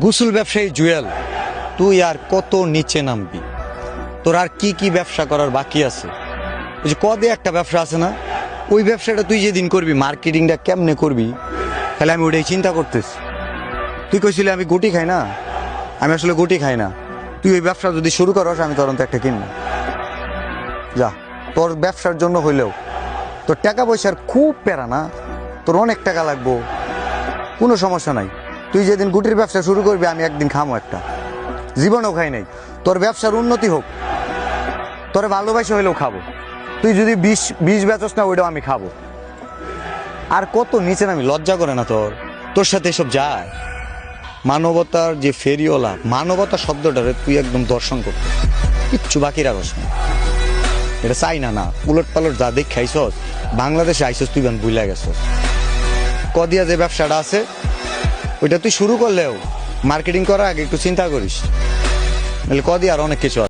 গোসল ব্যবসায়ী জুয়েল, তুই আর কত নিচে নামবি? তোর আর কি কি ব্যবসা করার বাকি আছে? ওই যে কদে একটা ব্যবসা আছে না, ওই ব্যবসাটা তুই যেদিন করবি, মার্কেটিংটা কেমনে করবি, তাহলে আমি ওটাই চিন্তা করতেছি। তুই কইছিলি আমি গুটি খাই না, আমি আসলে গুটি খাই না। তুই ওই ব্যবসা যদি শুরু করস, আমি তখন তো একটা কিনবো। যা, তোর ব্যবসার জন্য হইলেও তোর টাকা পয়সার খুব প্যারা না, তোর অনেক টাকা লাগবো, কোনো সমস্যা নাই। তুই যেদিন গুটির ব্যবসা শুরু করবি, আমি একদিন খামো একটা, জীবনেও খাই নাই। তোর ব্যবসার উন্নতি হোক, তোর ভালোবাসা হইলেও খাবো। তুই যদি বিষ বেচস না, ওইটাও আমি খাবো। আর কত নিচে নামি, লজ্জা করে না তোর? তোর সাথে এসব যায়? মানবতার যে ফেরিওয়ালা, মানবতা শব্দটারে তুই একদম দর্শন করতে কিচ্ছু বাকি রাখস না। এটা চাই না, না উলট পালট যা দেখ খাইছস, বাংলাদেশে আইসস তুই বুইলা গেছস। কদিয়া যে ব্যবসাটা আছে, ওইটা তুই শুরু করলেও মার্কেটিং করার আগে একটু চিন্তা করিস, নাহলে কদিয়ার অনেক কিছু আছে।